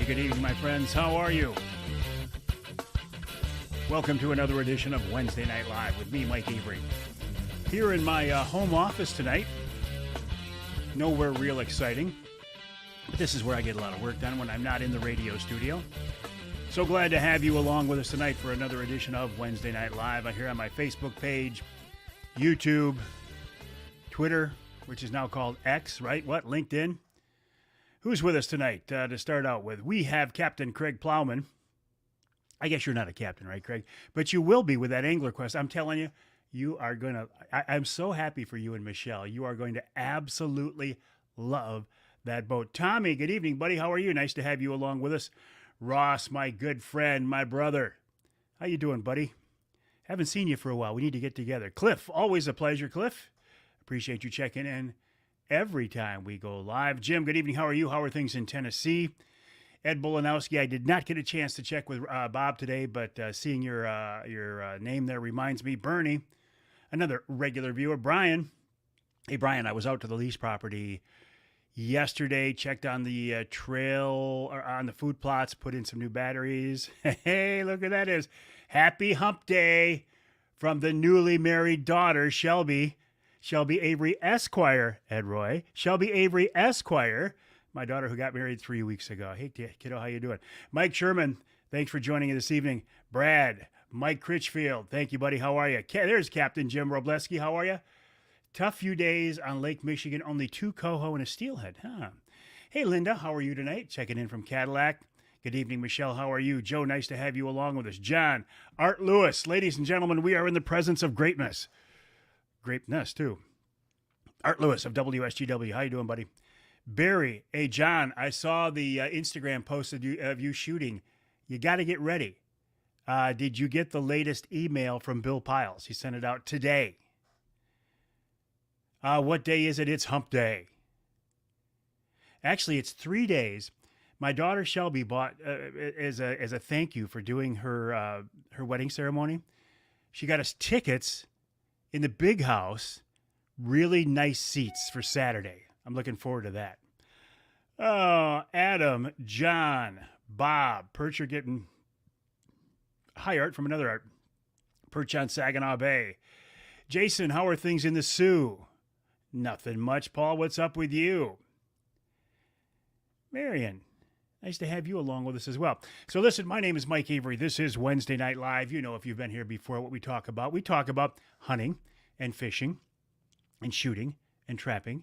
Good evening, my friends. How are you? Welcome to another edition of Wednesday Night Live with me, Mike Avery. Here in my home office tonight. Nowhere real exciting. But this is where I get a lot of work done when I'm not in the radio studio. So glad to have you along with us tonight for another edition of Wednesday Night Live. I'm here on my Facebook page, YouTube, Twitter, which is now called X, right? What? LinkedIn? Who's with us tonight to start out with? We have Captain Craig Plowman. I guess you're not a captain, right, Craig? But you will be with that Angler Quest. I'm telling you, you are going to... I'm so happy for you and Michelle. You are going to absolutely love that boat. Tommy, good evening, buddy. How are you? Nice to have you along with us. Ross, my good friend, my brother. How you doing, buddy? Haven't seen you for a while. We need to get together. Cliff, always a pleasure, Cliff. Appreciate you checking in every time we go live. Jim, good evening. How are you? How are things in Tennessee? Ed Bolanowski, I did not get a chance to check with Bob today, but seeing your name there reminds me. Bernie, another regular viewer. Brian, hey, Brian, I was out to the lease property yesterday, checked on the trail, or on the food plots, put in some new batteries. Hey, look at that is. Happy hump day from the newly married daughter, Shelby Avery Esquire, Ed Roy. Shelby Avery Esquire, my daughter who got married 3 weeks ago. Hey, kiddo, how you doing? Mike Sherman, thanks for joining us this evening. Brad, Mike Critchfield, thank you, buddy. How are you? There's Captain Jim Robleski. How are you? Tough few days on Lake Michigan. Only 2 coho and a steelhead, huh? Hey, Linda, how are you tonight? Checking in from Cadillac. Good evening, Michelle. How are you? Joe, nice to have you along with us. John, Art Lewis. Ladies and gentlemen, we are in the presence of greatness. Greatness, too. Art Lewis of WSGW. How you doing, buddy? Barry, hey, John, I saw the Instagram post of you shooting. You got to get ready. Did you get the latest email from Bill Piles? He sent it out today. What day is it? It's hump day. Actually, it's 3 days. My daughter Shelby bought, as a thank you for doing her wedding ceremony, she got us tickets in the big house, really nice seats for Saturday. I'm looking forward to that. Oh, Adam, John, Bob, Perch are getting... Hi, Art, from another Art. Perch on Saginaw Bay. Jason, how are things in the Sioux? Nothing much. Paul, what's up with you? Marion, nice to have you along with us as well. So listen, my name is Mike Avery. This is Wednesday Night Live. You know, if you've been here before, what we talk about. We talk about hunting and fishing and shooting and trapping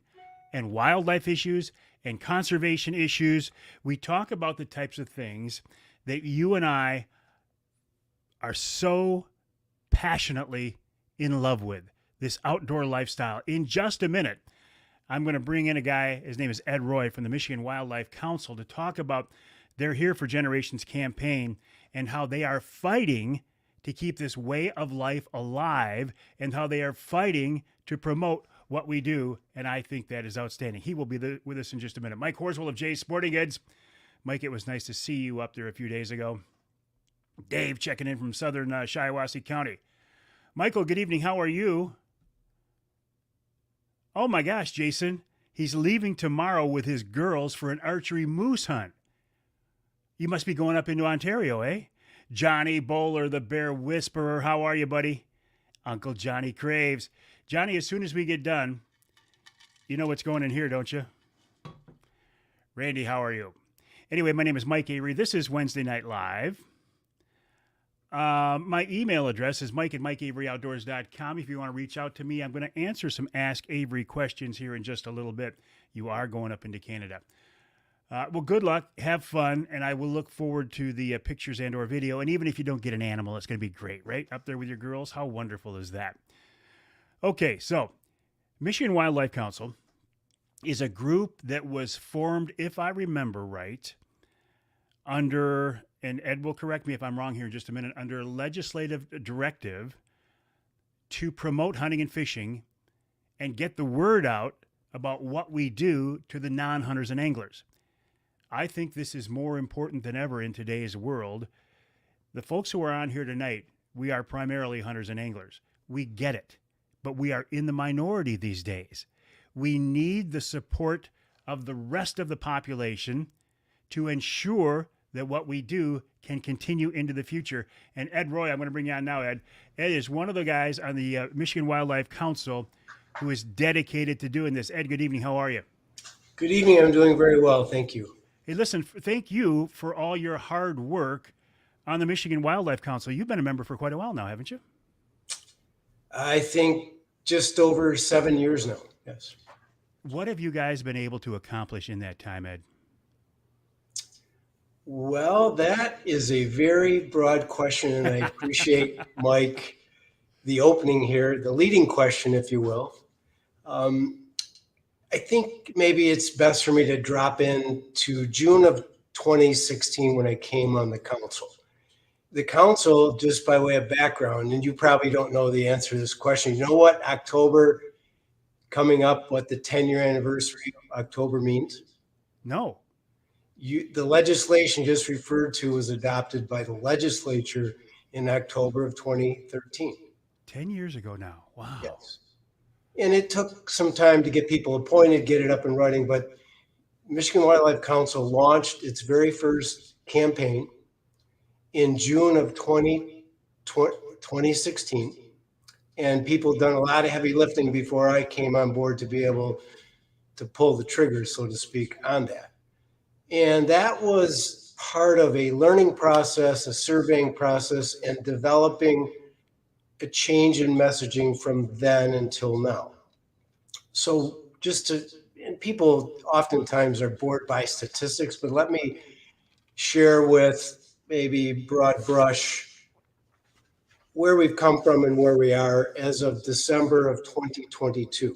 and wildlife issues and conservation issues. We talk about the types of things that you and I are so passionately in love with, this outdoor lifestyle. In just a minute, I'm going to bring in a guy, his name is Ed Roy from the Michigan Wildlife Council, to talk about their Here for Generations campaign and how they are fighting to keep this way of life alive and how they are fighting to promote what we do, and I think that is outstanding. He will be with us in just a minute. Mike Horswell of Jay's Sporting Goods. Mike, it was nice to see you up there a few days ago. Dave checking in from southern Shiawassee County. Michael, good evening. How are you? Oh my gosh, Jason. He's leaving tomorrow with his girls for an archery moose hunt. You must be going up into Ontario, eh? Johnny Bowler, the Bear Whisperer. How are you, buddy? Uncle Johnny Craves. Johnny, as soon as we get done, you know what's going in here, don't you? Randy, how are you? Anyway, my name is Mike Avery. This is Wednesday Night Live. My email address is mike@mikeaveryoutdoors.com. If you want to reach out to me, I'm going to answer some Ask Avery questions here in just a little bit. You are going up into Canada. Well, good luck. Have fun. And I will look forward to the pictures and or video. And even if you don't get an animal, it's going to be great, right? Up there with your girls. How wonderful is that? Okay, so Michigan Wildlife Council is a group that was formed, if I remember right, under, and Ed will correct me if I'm wrong here in just a minute, under a legislative directive to promote hunting and fishing and get the word out about what we do to the non-hunters and anglers. I think this is more important than ever in today's world. The folks who are on here tonight, we are primarily hunters and anglers. We get it, but we are in the minority these days. We need the support of the rest of the population to ensure that what we do can continue into the future. And Ed Roy, I'm going to bring you on now, Ed. Ed is one of the guys on the Michigan Wildlife Council who is dedicated to doing this. Ed, good evening. How are you? Good evening. I'm doing very well. Thank you. Hey, listen, thank you for all your hard work on the Michigan Wildlife Council. You've been a member for quite a while now, haven't you? I think just over 7 years now. Yes. What have you guys been able to accomplish in that time, Ed? Well, that is a very broad question, and I appreciate, Mike, the opening here, the leading question, if you will. I think maybe it's best for me to drop in to June of 2016 when I came on the council. The council, just by way of background, and you probably don't know the answer to this question. You know what October coming up, what the 10-year anniversary of October means? No. The legislation just referred to was adopted by the legislature in October of 2013. 10 years ago now. Wow. Yes. And it took some time to get people appointed, get it up and running, but Michigan Wildlife Council launched its very first campaign in June of 2016. And people done a lot of heavy lifting before I came on board to be able to pull the trigger, so to speak, on that. And that was part of a learning process, a surveying process, and developing a change in messaging from then until now. So and people oftentimes are bored by statistics, but let me share with maybe broad brush where we've come from and where we are as of December of 2022.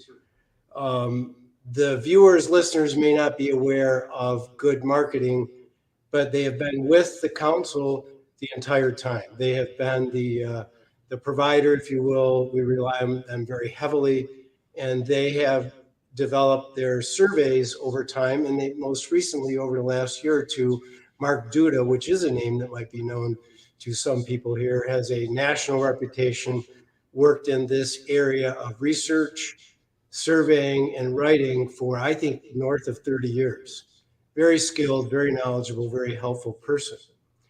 The viewers, listeners may not be aware of Good Marketing, but they have been with the council the entire time. They have been the provider, if you will. We rely on them very heavily, and they have developed their surveys over time. And they most recently, over the last year or two, Mark Duda, which is a name that might be known to some people here, has a national reputation, worked in this area of research, surveying, and writing for, I think, north of 30 years. Very skilled, very knowledgeable, very helpful person.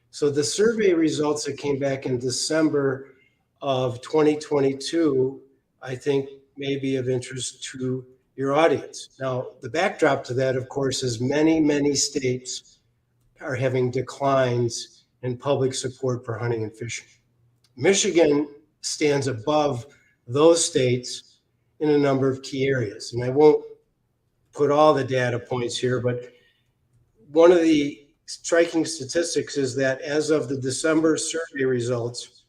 So the survey results that came back in December of 2022, I think may be of interest to your audience. Now, the backdrop to that, of course, is many states are having declines in public support for hunting and fishing. Michigan stands above those states in a number of key areas. And I won't put all the data points here, but one of the striking statistics is that as of the December survey results,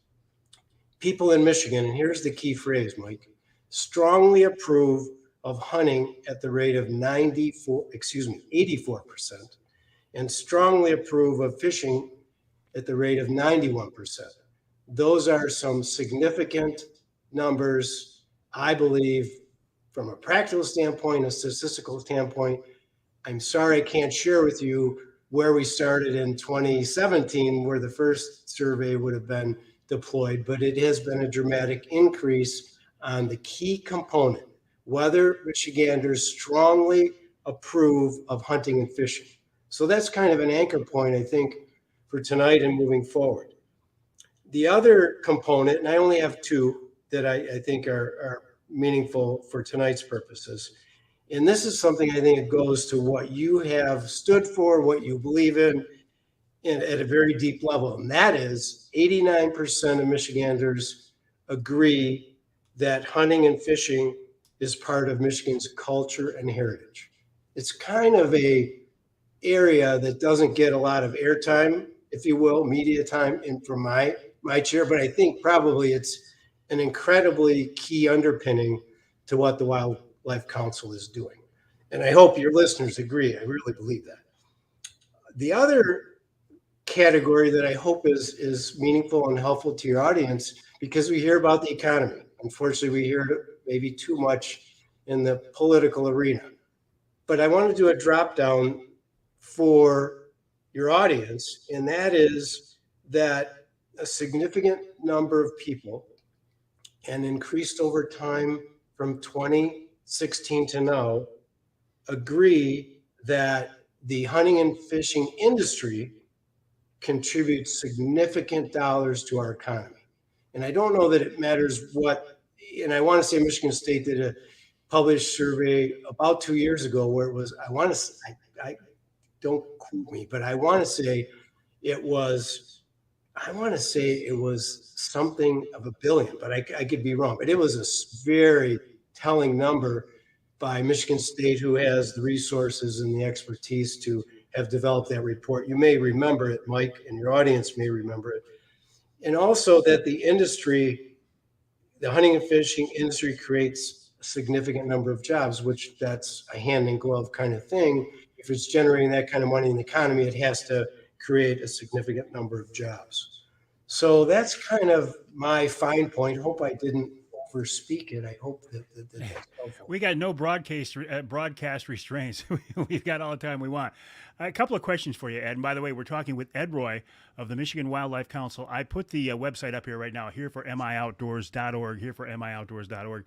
people in Michigan, and here's the key phrase, Mike, strongly approve of hunting at the rate of 84%, and strongly approve of fishing at the rate of 91%. Those are some significant numbers, I believe, from a practical standpoint, a statistical standpoint. I'm sorry I can't share with you where we started in 2017, where the first survey would have been deployed, but it has been a dramatic increase on the key component, whether Michiganders strongly approve of hunting and fishing. So that's kind of an anchor point, I think, for tonight and moving forward. The other component, and I only have two that I think are meaningful for tonight's purposes, and this is something I think it goes to what you have stood for, what you believe in at a very deep level, and that is 89% of Michiganders agree that hunting and fishing is part of Michigan's culture and heritage. It's kind of a area that doesn't get a lot of airtime, if you will, media time, and from my chair, but I think probably it's an incredibly key underpinning to what the Wildlife Council is doing. And I hope your listeners agree. I really believe that. The other category that I hope is meaningful and helpful to your audience, because we hear about the economy. Unfortunately, we hear it maybe too much in the political arena. But I want to do a drop down for your audience, and that is that a significant number of people, and increased over time from 2016 to now, agree that the hunting and fishing industry contributes significant dollars to our economy. And I don't know that it matters what, and I want to say Michigan State did a published survey about 2 years ago where it was, I don't quote me, but I want to say it was something of $1 billion, but I could be wrong. But it was a very telling number by Michigan State, who has the resources and the expertise to have developed that report. You may remember it, Mike, and your audience may remember it. And also that the hunting and fishing industry creates a significant number of jobs, which that's a hand in glove kind of thing. If it's generating that kind of money in the economy, it has to create a significant number of jobs. So that's kind of my fine point. I hope I didn't overspeak it. I hope that's helpful. We got no broadcast restraints. We've got all the time we want. A couple of questions for you, Ed. And by the way, we're talking with Ed Roy of the Michigan Wildlife Council. I put the website up here right now, hereformioutdoors.org, hereformioutdoors.org.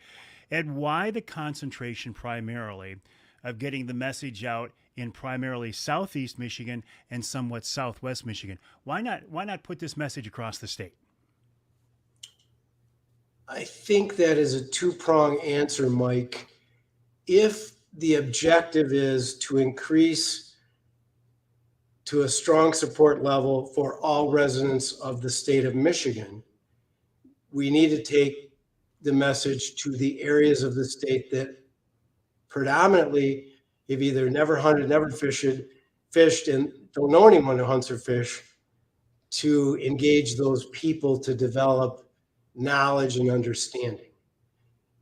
Ed, why the concentration primarily of getting the message out in primarily southeast Michigan and somewhat southwest Michigan? Why not put this message across the state? I think that is a two-pronged answer, Mike. If the objective is to increase to a strong support level for all residents of the state of Michigan, we need to take the message to the areas of the state that predominantly have either never hunted, never fished, and don't know anyone who hunts or fish, to engage those people to develop knowledge and understanding.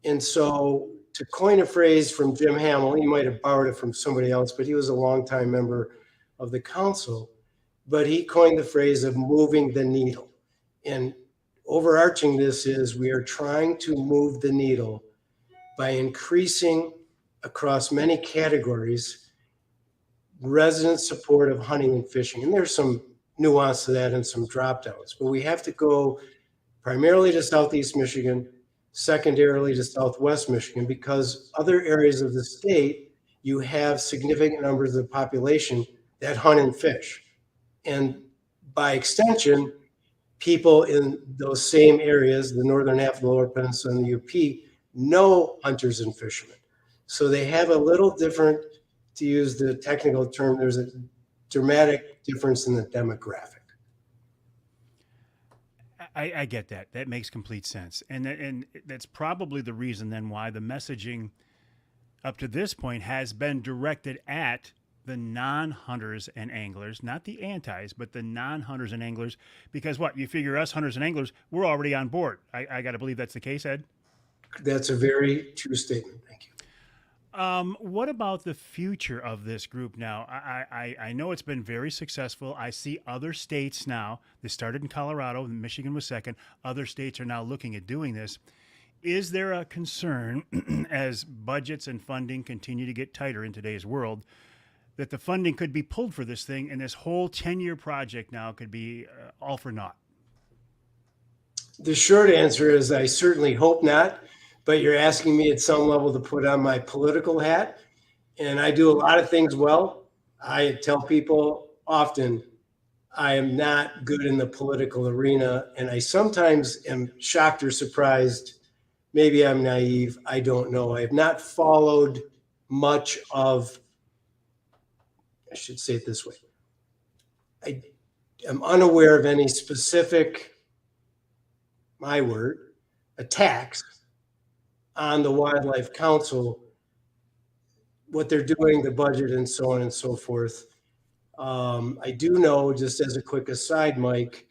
And so, to coin a phrase from Jim Hamill, he might have borrowed it from somebody else, but he was a longtime member of the council, but he coined the phrase of moving the needle. And overarching this is we are trying to move the needle by increasing across many categories resident support of hunting and fishing. And there's some nuance to that and some drop downs, but we have to go primarily to southeast Michigan, secondarily to southwest Michigan, because other areas of the state, you have significant numbers of the population that hunt and fish. And by extension, people in those same areas, the northern half of the Lower Peninsula and the UP, know hunters and fishermen. So they have a little different, to use the technical term, there's a dramatic difference in the demographic. I get that. That makes complete sense. And that's probably the reason then why the messaging up to this point has been directed at the non-hunters and anglers, not the antis, but the non-hunters and anglers, because what, you figure us hunters and anglers, we're already on board. I got to believe that's the case, Ed? That's a very true statement. Thank you. What about the future of this group now? I know it's been very successful. I see other states now, this started in Colorado, Michigan was second. Other states are now looking at doing this. Is there a concern as budgets and funding continue to get tighter in today's world that the funding could be pulled for this thing and this whole 10-year project now could be all for naught? The short answer is I certainly hope not. But you're asking me at some level to put on my political hat, and I do a lot of things well. I tell people often I am not good in the political arena, and I sometimes am shocked or surprised. Maybe I'm naive. I don't know. I have not followed much of, I should say it this way. I am unaware of any specific, my word, attacks on the Wildlife Council, what they're doing, the budget, and so on and so forth. I do know, just as a quick aside, Mike,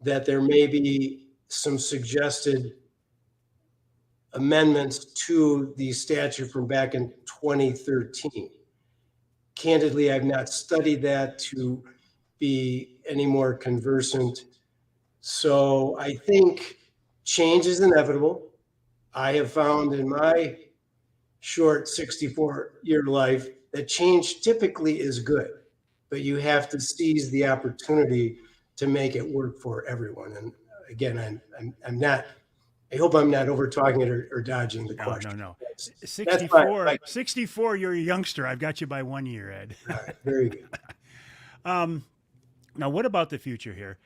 that there may be some suggested amendments to the statute from back in 2013. Candidly, I've not studied that to be any more conversant. So I think change is inevitable. I have found in my short 64-year life that change typically is good, but you have to seize the opportunity to make it work for everyone. And again, I'm not I hope I'm not over talking it or dodging the No, question. no. That's 64, 64, you're a youngster. I've got you by 1 year, Ed. all right, very good. Now, what about the future here?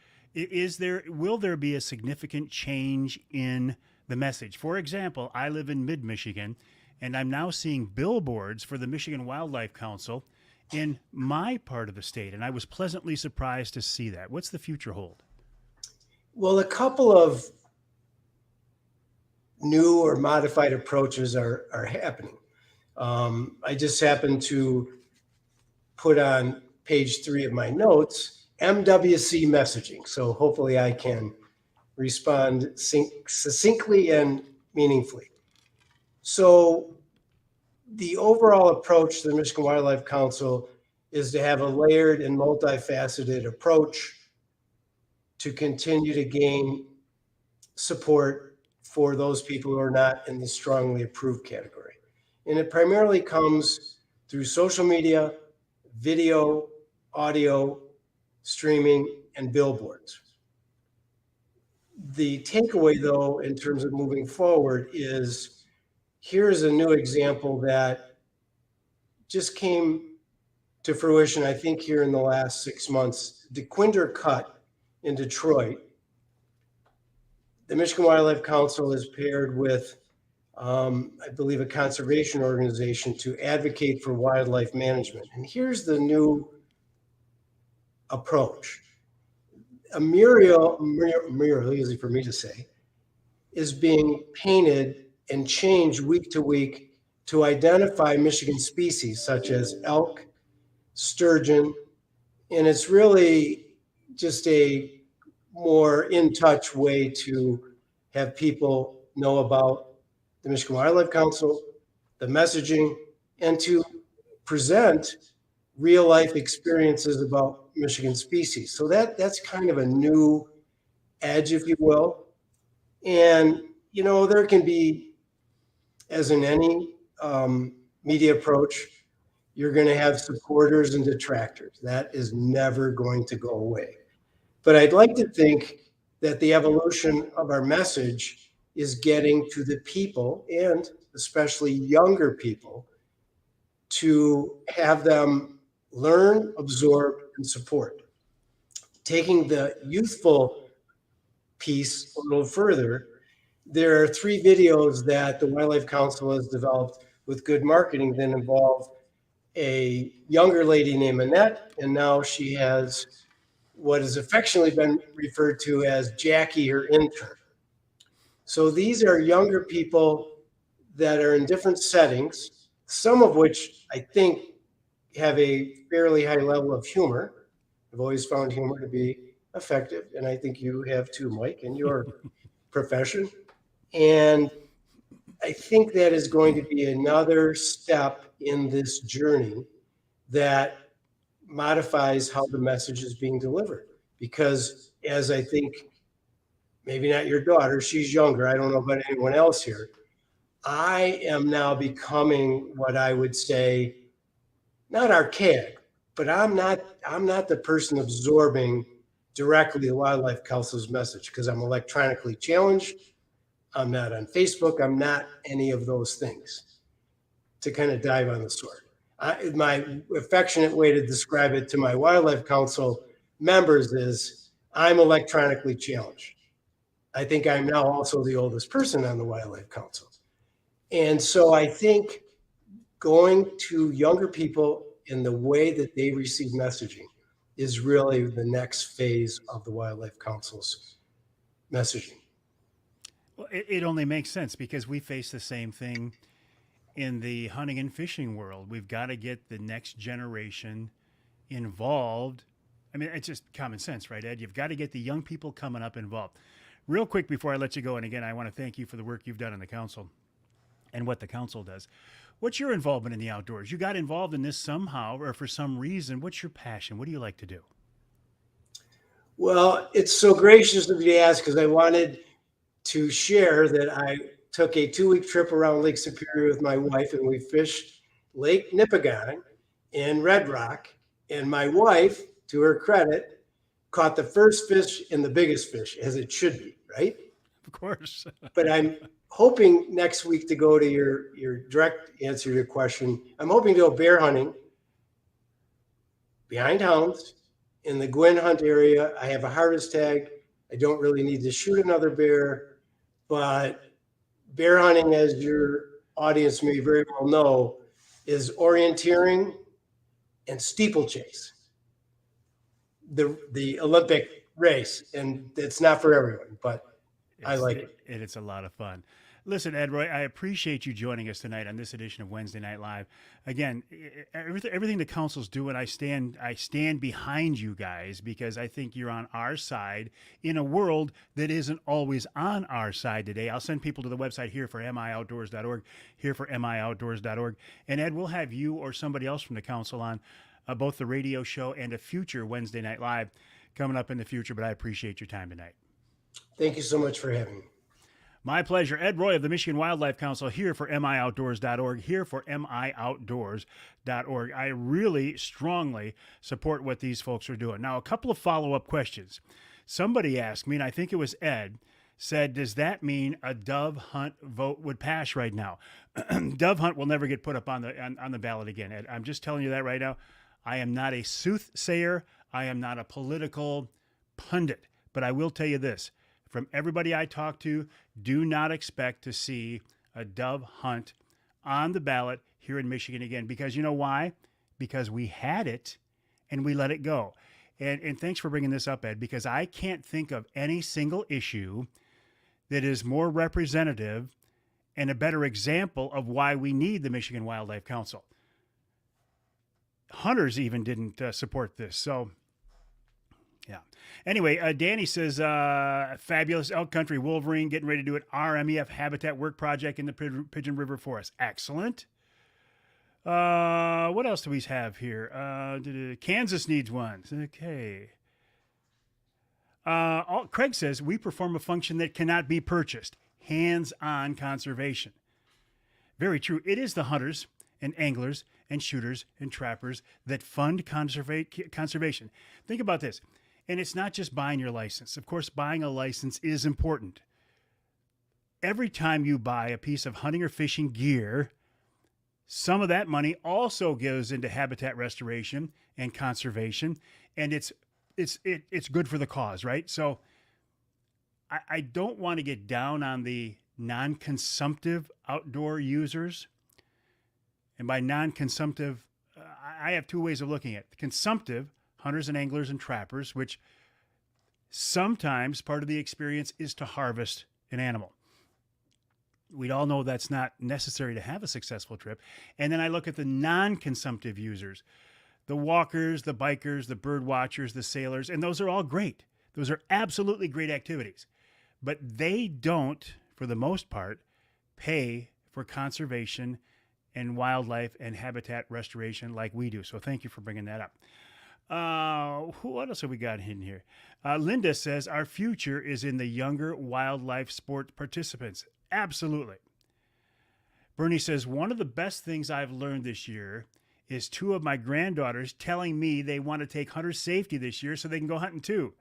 Will there be a significant change in the message? For example, I live in mid-Michigan, and I'm now seeing billboards for the Michigan Wildlife Council in my part of the state, and I was pleasantly surprised to see that. What's the future hold? Well, a couple of new or modified approaches are happening. I just happened to put on page 3 of my notes MWC messaging. So hopefully I can respond succinctly and meaningfully. So the overall approach to the Michigan Wildlife Council is to have a layered and multifaceted approach to continue to gain support for those people who are not in the strongly approved category. And it primarily comes through social media, video, audio, streaming, and billboards. The takeaway, though, in terms of moving forward is here's a new example that just came to fruition, I think, here in the last 6 months. DeQuinder Cut in Detroit. The Michigan Wildlife Council is paired with, I believe, a conservation organization to advocate for wildlife management. And here's the new approach. A mural, easy for me to say, is being painted and changed week to week to identify Michigan species such as elk, sturgeon, and it's really just a more in-touch way to have people know about the Michigan Wildlife Council, the messaging, and to present real-life experiences about Michigan species. So that's kind of a new edge, if you will. And, there can be, as in any media approach, you're going to have supporters and detractors. That is never going to go away. But I'd like to think that the evolution of our message is getting to the people, and especially younger people, to have them learn, absorb, and support. Taking the youthful piece a little further, there are 3 videos that the Wildlife Council has developed with good marketing that involve a younger lady named Annette, and now she has what has affectionately been referred to as Jackie, her intern. So these are younger people that are in different settings, some of which I think have a fairly high level of humor. I've always found humor to be effective, and I think you have too, Mike, in your profession. And I think that is going to be another step in this journey that modifies how the message is being delivered. Because as I think, maybe not your daughter, she's younger, I don't know about anyone else here, I am now becoming what I would say, not archaic, but I'm not the person absorbing directly the Wildlife Council's message because I'm electronically challenged. I'm not on Facebook. I'm not any of those things, to kind of dive on the sword. My affectionate way to describe it to my Wildlife Council members is I'm electronically challenged. I think I'm now also the oldest person on the Wildlife Council. And so I think going to younger people in the way that they receive messaging is really the next phase of the Wildlife Council's messaging. Well, it only makes sense because we face the same thing in the hunting and fishing world. We've got to get the next generation involved. I mean, it's just common sense, right, Ed? You've got to get the young people coming up involved. Real quick before I let you go, and again, I want to thank you for the work you've done in the council and what the council does. What's your involvement in the outdoors? You got involved in this somehow or for some reason. What's your passion? What do you like to do? Well, it's so gracious of you to ask because I wanted to share that I took a 2-week trip around Lake Superior with my wife, and we fished Lake Nipigon in Red Rock. And my wife, to her credit, caught the first fish and the biggest fish, as it should be, right? Of course. But I'm hoping next week to go to your direct answer to your question. I'm hoping to go bear hunting behind hounds in the Gwin Hunt area. I have a harvest tag. I don't really need to shoot another bear, but bear hunting, as your audience may very well know, is orienteering and steeplechase, the Olympic race, and it's not for everyone, but I like it. And it's a lot of fun. Listen, Ed Roy, I appreciate you joining us tonight on this edition of Wednesday Night Live. Again, everything the council's doing, I stand behind you guys, because I think you're on our side in a world that isn't always on our side today. I'll send people to the website here for mioutdoors.org, here for mioutdoors.org. And Ed, we'll have you or somebody else from the council on both the radio show and a future Wednesday Night Live coming up in the future. But I appreciate your time tonight. Thank you so much for having me. My pleasure. Ed Roy of the Michigan Wildlife Council, here for mioutdoors.org, here for mioutdoors.org. I really strongly support what these folks are doing. Now, a couple of follow-up questions. Somebody asked me, and I think it was Ed, said, does that mean a dove hunt vote would pass right now? Dove hunt will never get put up on the ballot again, Ed. I'm just telling you that right now. I am not a soothsayer. I am not a political pundit. But I will tell you this. From everybody I talk to, do not expect to see a dove hunt on the ballot here in Michigan again. Because you know why? Because we had it and we let it go. And thanks for bringing this up, Ed, because I can't think of any single issue that is more representative and a better example of why we need the Michigan Wildlife Council. Hunters even didn't support this. So, yeah. Anyway, Danny says, fabulous elk country Wolverine getting ready to do an RMEF habitat work project in the Pigeon River Forest. Excellent. What else do we have here? Kansas needs one. Okay. Craig says, we perform a function that cannot be purchased. Hands-on conservation. Very true. It is the hunters and anglers and shooters and trappers that fund conservation. Think about this. And it's not just buying your license. Of course, buying a license is important. Every time you buy a piece of hunting or fishing gear, some of that money also goes into habitat restoration and conservation, and it's good for the cause, right? So I don't want to get down on the non-consumptive outdoor users. And by non-consumptive, I have two ways of looking at it. Consumptive, hunters and anglers and trappers, which sometimes part of the experience is to harvest an animal. We all know that's not necessary to have a successful trip. And then I look at the non-consumptive users, the walkers, the bikers, the bird watchers, the sailors, and those are all great. Those are absolutely great activities. But they don't, for the most part, pay for conservation and wildlife and habitat restoration like we do. So thank you for bringing that up. What else have we got in here? Linda says, our future is in the younger wildlife sport participants. Absolutely. Bernie says, one of the best things I've learned this year is two of my granddaughters telling me they want to take hunter safety this year so they can go hunting too.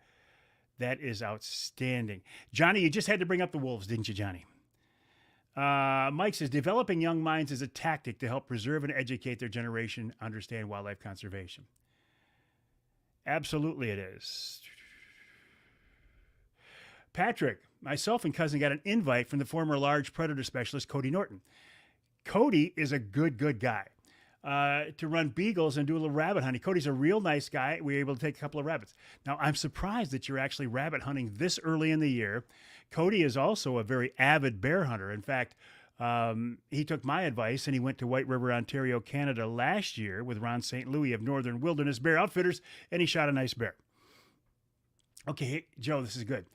That is outstanding. Johnny, you just had to bring up the wolves, didn't you, Johnny? Mike says, developing young minds is a tactic to help preserve and educate their generation, understand wildlife conservation. Absolutely it is. Patrick, myself and cousin got an invite from the former large predator specialist, Cody Norton. Cody is a good guy to run beagles and do a little rabbit hunting. Cody's a real nice guy. We were able to take a couple of rabbits. Now, I'm surprised that you're actually rabbit hunting this early in the year. Cody is also a very avid bear hunter. In fact, he took my advice and he went to White River, Ontario, Canada last year with Ron St. Louis of Northern Wilderness Bear Outfitters, and he shot a nice bear. Okay, hey, Joe, this is good.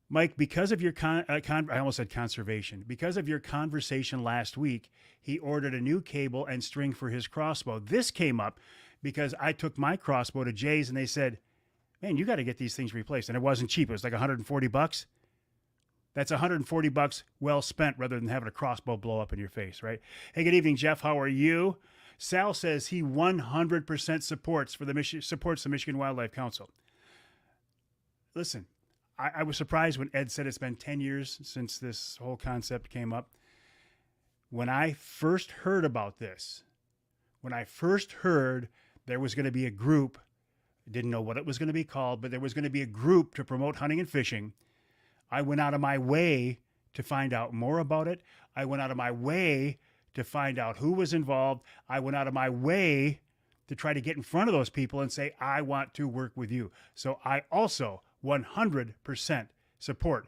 Mike, because of your I almost said conservation. Because of your conversation last week, he ordered a new cable and string for his crossbow. This came up because I took my crossbow to Jay's and they said, man, you got to get these things replaced. And it wasn't cheap. It was like $140. That's $140 well spent rather than having a crossbow blow up in your face, right? Hey, good evening, Jeff. How are you? Sal says he 100% supports the Michigan Wildlife Council. Listen, I was surprised when Ed said it's been 10 years since this whole concept came up. When I first heard about this, when I first heard there was going to be a group, didn't know what it was going to be called, but there was going to be a group to promote hunting and fishing, I went out of my way to find out more about it. I went out of my way to find out who was involved. I went out of my way to try to get in front of those people and say, I want to work with you. So I also 100% support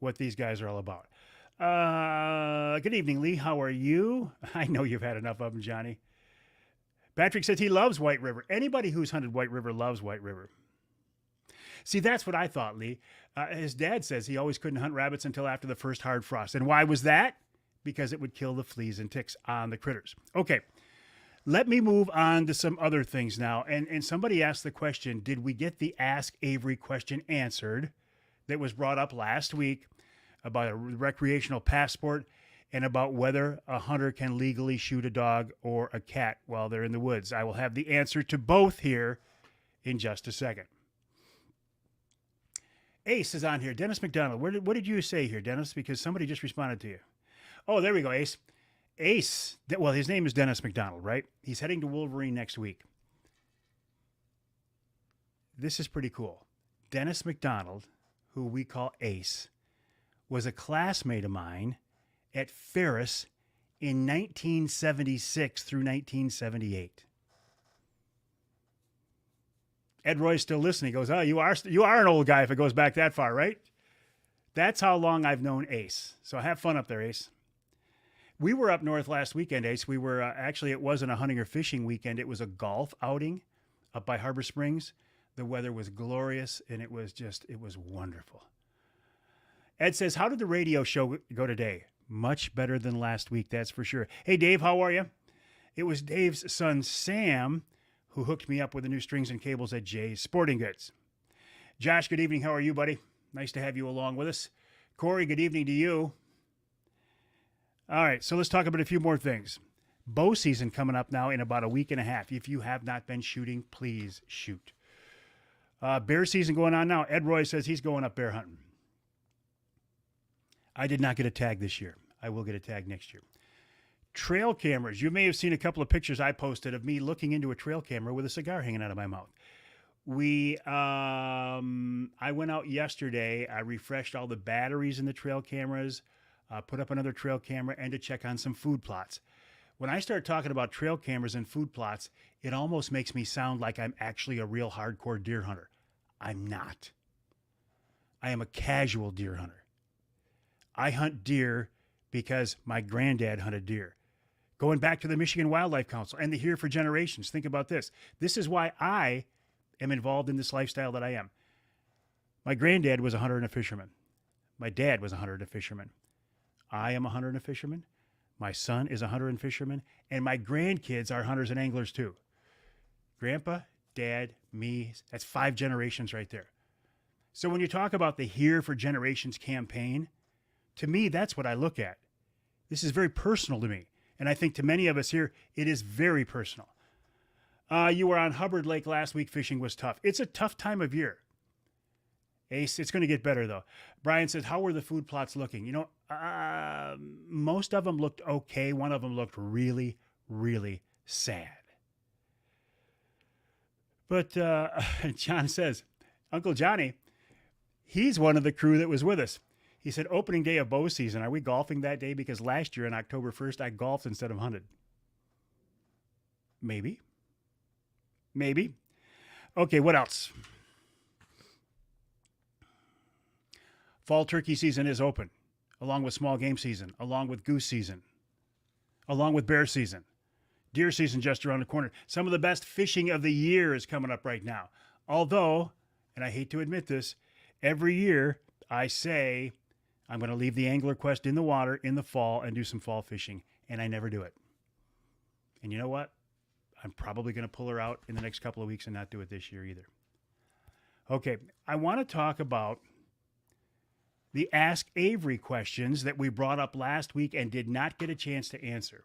what these guys are all about. Good evening, Lee. How are you? I know you've had enough of them, Johnny. Patrick says he loves White River. Anybody who's hunted White River loves White River. See, that's what I thought, Lee. His dad says he always couldn't hunt rabbits until after the first hard frost. And why was that? Because it would kill the fleas and ticks on the critters. Okay, let me move on to some other things now. And somebody asked the question, did we get the Ask Avery question answered that was brought up last week about a recreational passport and about whether a hunter can legally shoot a dog or a cat while they're in the woods? I will have the answer to both here in just a second. Ace is on here. Dennis McDonald. What did you say here, Dennis? Because somebody just responded to you. Oh, there we go, Ace. Ace, well, his name is Dennis McDonald, right? He's heading to Wolverine next week. This is pretty cool. Dennis McDonald, who we call Ace, was a classmate of mine at Ferris in 1976 through 1978. Ed Roy's still listening. He goes, oh, you are an old guy if it goes back that far, right? That's how long I've known Ace. So have fun up there, Ace. We were up north last weekend, Ace. We were, actually, it wasn't a hunting or fishing weekend. It was a golf outing up by Harbor Springs. The weather was glorious, and it was wonderful. Ed says, how did the radio show go today? Much better than last week, that's for sure. Hey, Dave, how are you? It was Dave's son, Sam, who hooked me up with the new strings and cables at Jay's Sporting Goods. Josh, good evening. How are you, buddy? Nice to have you along with us. Corey, good evening to you. All right, so let's talk about a few more things. Bow season coming up now in about a week and a half. If you have not been shooting, please shoot. Bear season going on now. Ed Roy says he's going up bear hunting. I did not get a tag this year. I will get a tag next year. Trail cameras. You may have seen a couple of pictures I posted of me looking into a trail camera with a cigar hanging out of my mouth. I went out yesterday. I refreshed all the batteries in the trail cameras, put up another trail camera, and to check on some food plots. When I start talking about trail cameras and food plots, it almost makes me sound like I'm actually a real hardcore deer hunter. I'm not. I am a casual deer hunter. I hunt deer because my granddad hunted deer. Going back to the Michigan Wildlife Council and the Here for Generations, think about this. This is why I am involved in this lifestyle that I am. My granddad was a hunter and a fisherman. My dad was a hunter and a fisherman. I am a hunter and a fisherman. My son is a hunter and fisherman. And my grandkids are hunters and anglers too. Grandpa, Dad, me, that's 5 generations right there. So when you talk about the Here for Generations campaign, to me, that's what I look at. This is very personal to me. And I think to many of us here, it is very personal. You were on Hubbard Lake last week. Fishing was tough. It's a tough time of year. Ace, it's going to get better, though. Brian says, how were the food plots looking? You know, most of them looked okay. One of them looked really, really sad. But John says, Uncle Johnny, he's one of the crew that was with us. He said, opening day of bow season, are we golfing that day? Because last year on October 1st, I golfed instead of hunted. Maybe. Maybe. Okay, what else? Fall turkey season is open, along with small game season, along with goose season, along with bear season. Deer season just around the corner. Some of the best fishing of the year is coming up right now. Although, and I hate to admit this, every year I say I'm going to leave the Angler Quest in the water in the fall and do some fall fishing, and I never do it. And you know what? I'm probably going to pull her out in the next couple of weeks and not do it this year either. Okay, I want to talk about the Ask Avery questions that we brought up last week and did not get a chance to answer.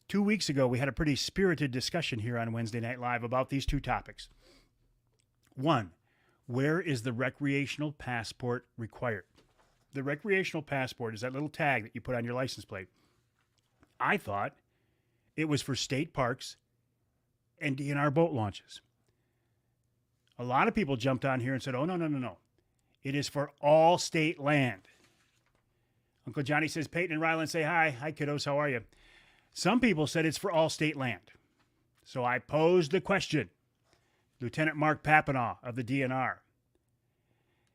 2 weeks ago, we had a pretty spirited discussion here on Wednesday Night Live about these two topics. One, Where is the recreational passport required? The recreational passport is that little tag that you put on your license plate. I thought it was for state parks and DNR boat launches. A lot of people jumped on here and said, oh, no, no, no, no. It is for all state land. Uncle Johnny says, Peyton and Ryland say hi. Hi, kiddos. How are you? Some people said it's for all state land. So I posed the question. Lieutenant Mark Papanaugh of the DNR.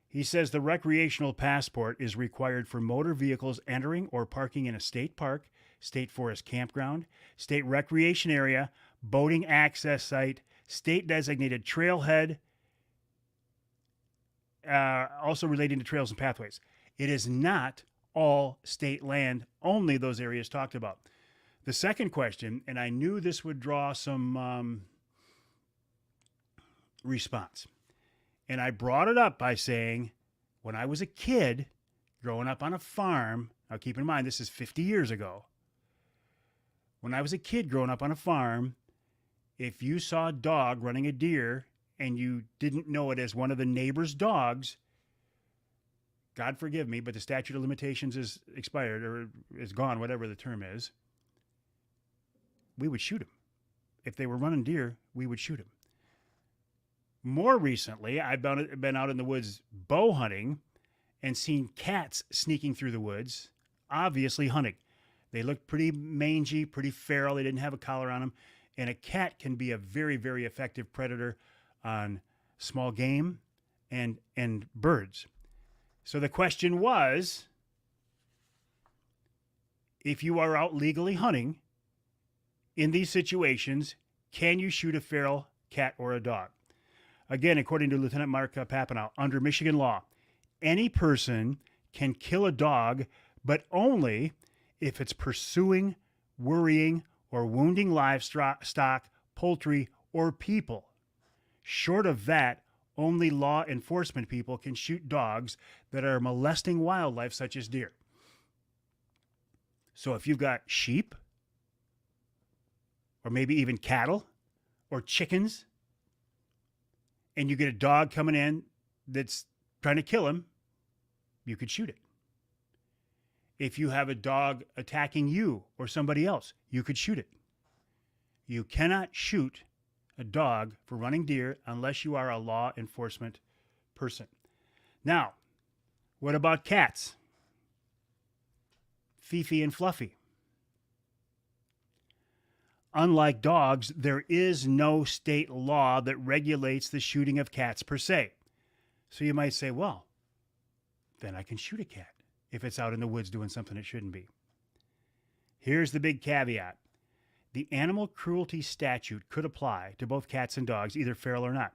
He says the recreational passport is required for motor vehicles entering or parking in a state park, state forest campground, state recreation area, boating access site, state designated trailhead, also relating to trails and pathways. It is not all state land, only those areas talked about. The second question, and I knew this would draw some response, and I brought it up by saying, when I was a kid growing up on a farm, now keep in mind this is 50 years ago. When I was a kid growing up on a farm, if you saw a dog running a deer and you didn't know it as one of the neighbor's dogs, God forgive me, but the statute of limitations is expired or is gone, whatever the term is, we would shoot them. If they were running deer, we would shoot them. More recently, I've been out in the woods bow hunting and seen cats sneaking through the woods, obviously hunting. They looked pretty mangy, pretty feral. They didn't have a collar on them. And a cat can be a very, very effective predator on small game and birds. So the question was, if you are out legally hunting in these situations, can you shoot a feral cat or a dog? Again, according to Lieutenant Mark Papanaugh, under Michigan law, any person can kill a dog, but only if it's pursuing, worrying, or wounding livestock, poultry, or people. Short of that, only law enforcement people can shoot dogs that are molesting wildlife such as deer. So if you've got sheep, or maybe even cattle, or chickens, and you get a dog coming in that's trying to kill him, you could shoot it. If you have a dog attacking you or somebody else, you could shoot it. You cannot shoot a dog for running deer unless you are a law enforcement person. Now, what about cats? Fifi and Fluffy. Unlike dogs, there is no state law that regulates the shooting of cats per se. So you might say, well, then I can shoot a cat if it's out in the woods doing something it shouldn't be. Here's the big caveat. The animal cruelty statute could apply to both cats and dogs, either feral or not.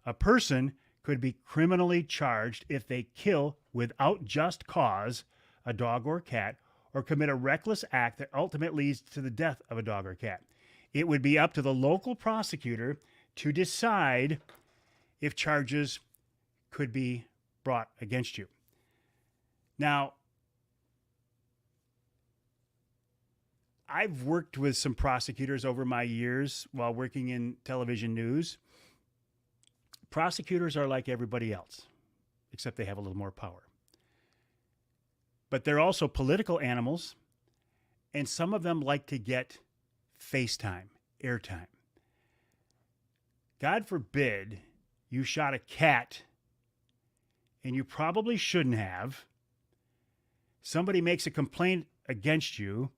A person could be criminally charged if they kill without just cause a dog or cat or commit a reckless act that ultimately leads to the death of a dog or cat. It would be up to the local prosecutor to decide if charges could be brought against you. Now, I've worked with some prosecutors over my years while working in television news. Prosecutors are like everybody else, except they have a little more power. But they're also political animals, and some of them like to get FaceTime, airtime. God forbid you shot a cat, and you probably shouldn't have. Somebody makes a complaint against you.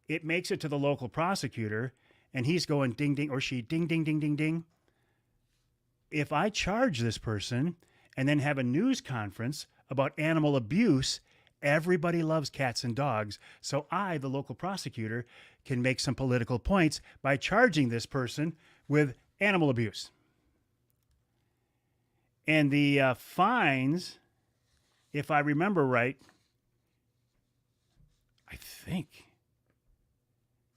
It makes it to the local prosecutor, and he's going ding, ding, or she ding, ding, ding, ding, ding. If I charge this person and then have a news conference about animal abuse, everybody loves cats and dogs. So I, the local prosecutor, can make some political points by charging this person with animal abuse. And the fines, if I remember right, I think,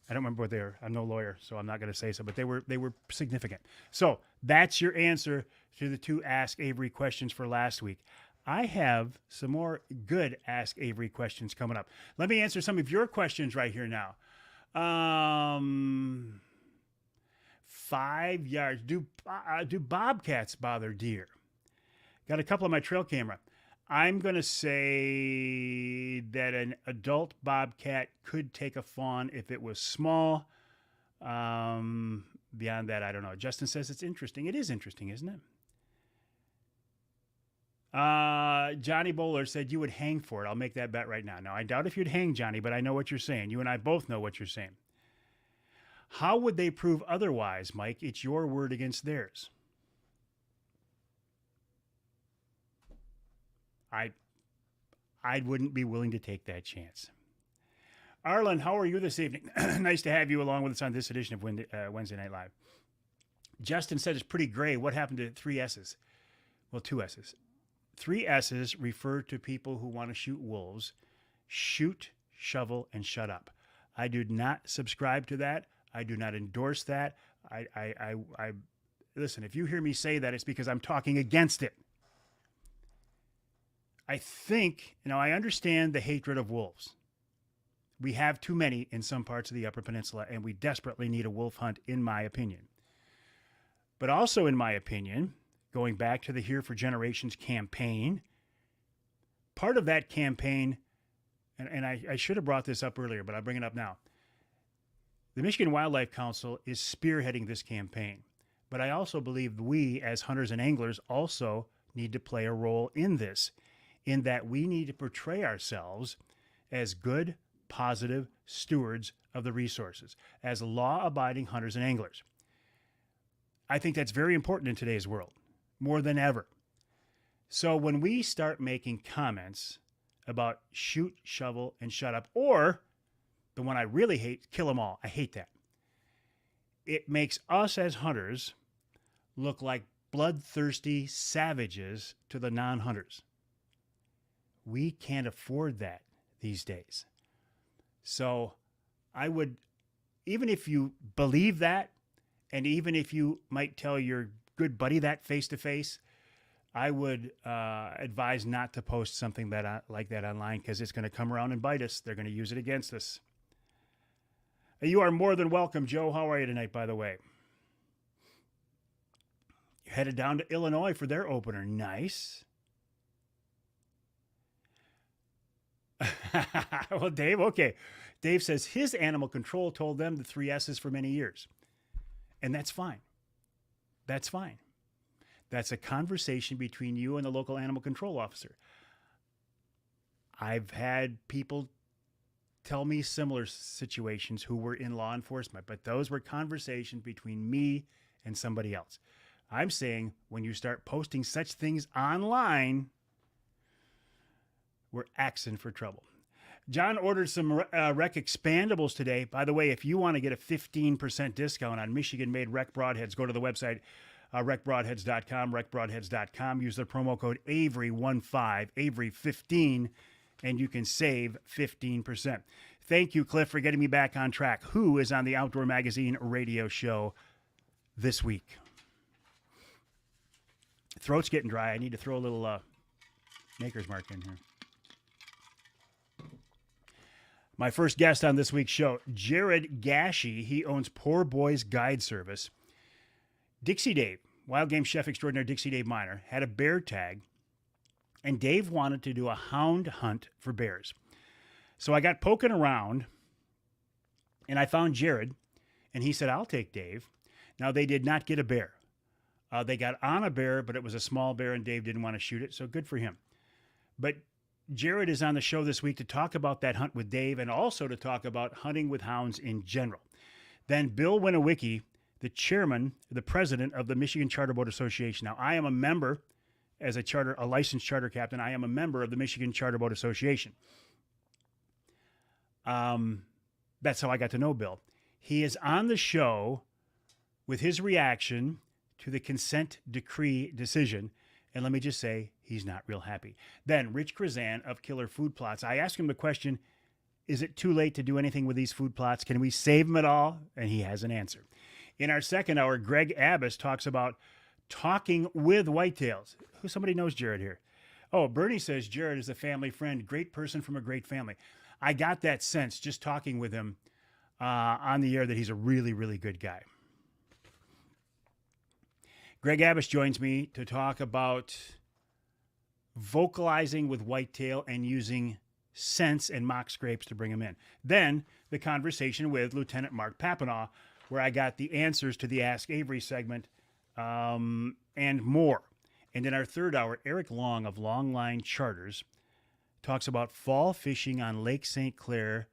I don't remember what they were. I'm no lawyer, so I'm not going to say so, but they were significant. So that's your answer to the two Ask Avery questions for last week. I have some more good Ask Avery questions coming up. Let me answer some of your questions right here now. 5 yards. Do bobcats bother deer? Got a couple on my trail camera. I'm going to say that an adult bobcat could take a fawn if it was small. Beyond that, I don't know. Justin says it's interesting. It is interesting, isn't it? Johnny Bowler said you would hang for it. I'll make that bet right now. Now, I doubt if you'd hang, Johnny, but I know what you're saying. You and I both know what you're saying. How would they prove otherwise, Mike? It's your word against theirs. I wouldn't be willing to take that chance. Arlen, how are you this evening? Nice to have you along with us on this edition of Wednesday Night Live. Justin said it's pretty gray. What happened to 3 S's? Well, 2 S's. 3 S's refer to people who want to shoot wolves. Shoot, shovel, and shut up. I do not subscribe to that. I do not endorse that. I listen, if you hear me say that, it's because I'm talking against it. I think, I understand the hatred of wolves. We have too many in some parts of the Upper Peninsula, and we desperately need a wolf hunt, in my opinion. But also, in my opinion, going back to the Here for Generations campaign, part of that campaign, and I should have brought this up earlier, but I'll bring it up now. The Michigan Wildlife Council is spearheading this campaign. But I also believe we, as hunters and anglers, also need to play a role in this, in that we need to portray ourselves as good, positive stewards of the resources, as law-abiding hunters and anglers. I think that's very important in today's world, more than ever. So when we start making comments about shoot, shovel, and shut up, or the one I really hate, kill them all, I hate that. It makes us as hunters look like bloodthirsty savages to the non-hunters. We can't afford that these days. So I would, even if you believe that, and even if you might tell your good buddy that face-to-face, I would advise not to post something like that online, because it's going to come around and bite us. They're going to use it against us. You are more than welcome, Joe. How are you tonight, by the way? You're headed down to Illinois for their opener. Nice. Well, Dave, okay. Dave says his animal control told them the 3 S's for many years. And that's fine. That's fine. That's a conversation between you and the local animal control officer. I've had people tell me similar situations who were in law enforcement, but those were conversations between me and somebody else. I'm saying when you start posting such things online, we're axing for trouble. John ordered some Rec Expandables today. By the way, if you want to get a 15% discount on Michigan-made Rec Broadheads, go to the website, recbroadheads.com, recbroadheads.com. Use the promo code Avery15, Avery15, and you can save 15%. Thank you, Cliff, for getting me back on track. Who is on the Outdoor Magazine radio show this week? Throat's getting dry. I need to throw a little Maker's Mark in here. My first guest on this week's show, Jared Gashi. He owns Poor Boys Guide Service. Dixie Dave, wild game chef extraordinaire Dixie Dave Miner, had a bear tag, and Dave wanted to do a hound hunt for bears. So I got poking around, and I found Jared, and he said, I'll take Dave. Now, they did not get a bear. They got on a bear, but it was a small bear, and Dave didn't want to shoot it, so good for him. But Jared is on the show this week to talk about that hunt with Dave, and also to talk about hunting with hounds in general. Then Bill Winowicki, the chairman, the president of the Michigan Charter Boat Association. Now, I am a member, as a licensed charter captain, I am a member of the Michigan Charter Boat Association. That's how I got to know Bill. He is on the show with his reaction to the consent decree decision. And let me just say, he's not real happy. Then Rich Krizan of Killer Food Plots. I asked him the question, is it too late to do anything with these food plots? Can we save them at all? And he has an answer. In our second hour, Greg Abbas talks about talking with whitetails. Somebody knows Jared here. Oh, Bernie says Jared is a family friend, great person from a great family. I got that sense just talking with him on the air that he's a really, really good guy. Greg Abbas joins me to talk about vocalizing with whitetail and using scents and mock scrapes to bring them in. Then the conversation with Lieutenant Mark Papanaugh, where I got the answers to the Ask Avery segment and more. And in our third hour, Eric Long of Longline Charters talks about fall fishing on Lake St. Clair,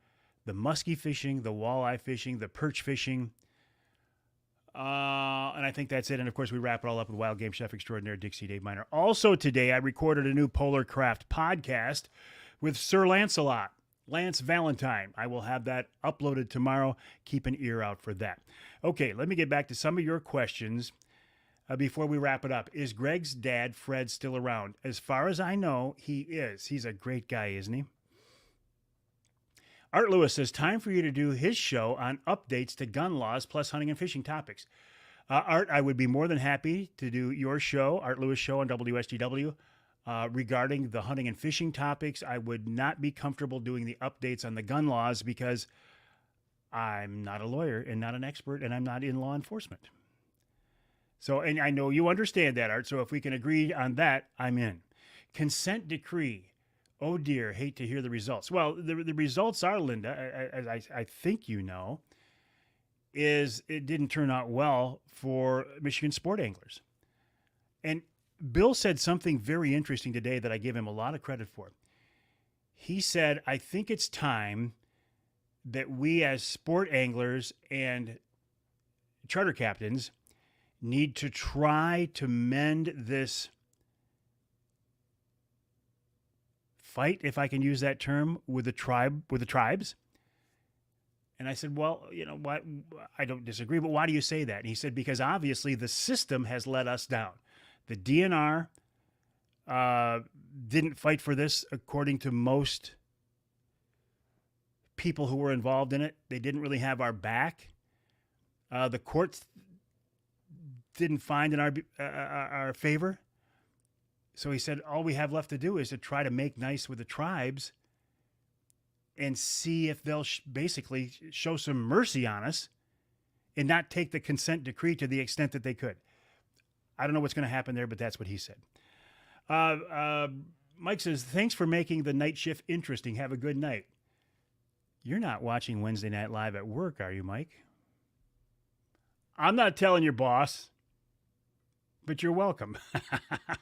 the muskie fishing, the walleye fishing, the perch fishing. And I think that's it. And of course, we wrap it all up with wild game chef extraordinaire Dixie Dave Miner. Also today, I recorded a new Polar Craft podcast with Sir Lancelot, Lance Valentine. I will have that uploaded tomorrow. Keep an ear out for that. Okay, let me get back to some of your questions before we wrap it up. Is Greg's dad, Fred, still around? As far as I know, he is. He's a great guy, isn't he? Art Lewis says, time for you to do his show on updates to gun laws plus hunting and fishing topics. Art, I would be more than happy to do your show, Art Lewis Show on WSGW, regarding the hunting and fishing topics. I would not be comfortable doing the updates on the gun laws because I'm not a lawyer and not an expert, and I'm not in law enforcement. So, and I know you understand that, Art, so if we can agree on that, I'm in. Consent decree. Oh dear, hate to hear the results. Well, the results are, Linda, as I think you know, is it didn't turn out well for Michigan sport anglers. And Bill said something very interesting today that I give him a lot of credit for. He said, I think it's time that we as sport anglers and charter captains need to try to mend this fight, if I can use that term, with the tribes. And I said, well, you know what? I don't disagree, but why do you say that? And he said, because obviously the system has let us down. The DNR didn't fight for this according to most people who were involved in it. They didn't really have our back. The courts didn't find in our favor. So he said, all we have left to do is to try to make nice with the tribes and see if they'll basically show some mercy on us and not take the consent decree to the extent that they could. I don't know what's going to happen there, but that's what he said. Mike says, thanks for making the night shift interesting. Have a good night. You're not watching Wednesday Night Live at work, are you, Mike? I'm not telling your boss. But you're welcome.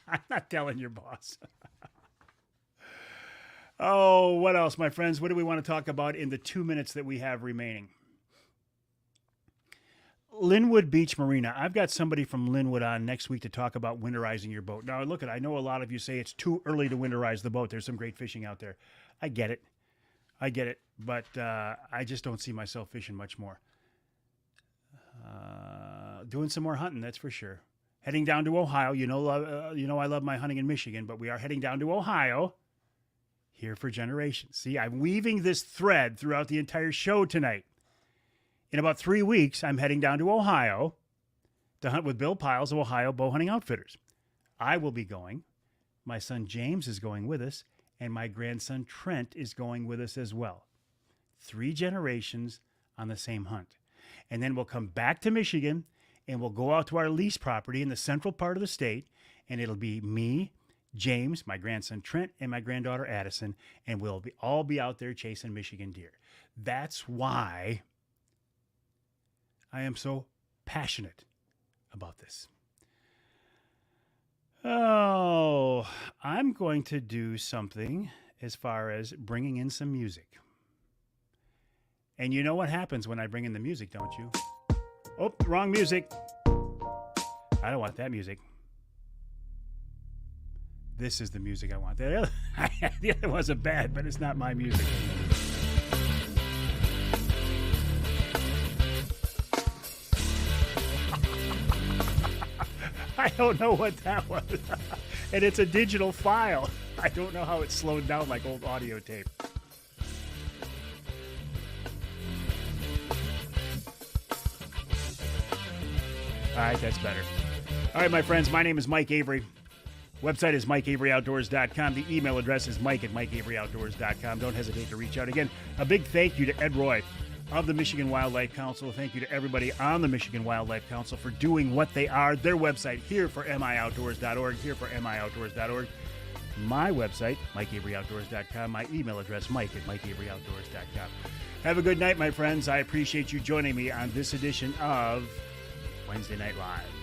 I'm not telling your boss. Oh, what else, my friends? What do we want to talk about in the 2 minutes that we have remaining? Linwood Beach Marina. I've got somebody from Linwood on next week to talk about winterizing your boat. Now, look, I know a lot of you say it's too early to winterize the boat. There's some great fishing out there. I get it. But I just don't see myself fishing much more. Doing some more hunting, that's for sure. Heading down to Ohio. You know, I love my hunting in Michigan, but we are heading down to Ohio here for generations. See, I'm weaving this thread throughout the entire show tonight. In about 3 weeks, I'm heading down to Ohio to hunt with Bill Piles of Ohio Bow Hunting Outfitters. I will be going. My son James is going with us, and my grandson Trent is going with us as well. 3 generations on the same hunt. And then we'll come back to Michigan, and we'll go out to our lease property in the central part of the state, and it'll be me, James, my grandson Trent, and my granddaughter Addison, and we'll all be out there chasing Michigan deer. That's why I am so passionate about this. Oh, I'm going to do something as far as bringing in some music. And you know what happens when I bring in the music, don't you? Oh, wrong music. I don't want that music. This is the music I want. The other wasn't bad, but it's not my music. I don't know what that was. And it's a digital file. I don't know how it's slowed down like old audio tape. All right, that's better. All right, my friends, my name is Mike Avery. Website is MikeAveryOutdoors.com. The email address is Mike@MikeAveryOutdoors.com. Don't hesitate to reach out. Again, a big thank you to Ed Roy of the Michigan Wildlife Council. Thank you to everybody on the Michigan Wildlife Council for doing what they are. Their website, here for MIOutdoors.org, here for MIOutdoors.org. my website, MikeAveryOutdoors.com, my email address, mike@MikeAveryOutdoors.com. Have a good night, my friends. I appreciate you joining me on this edition of Wednesday Night Live.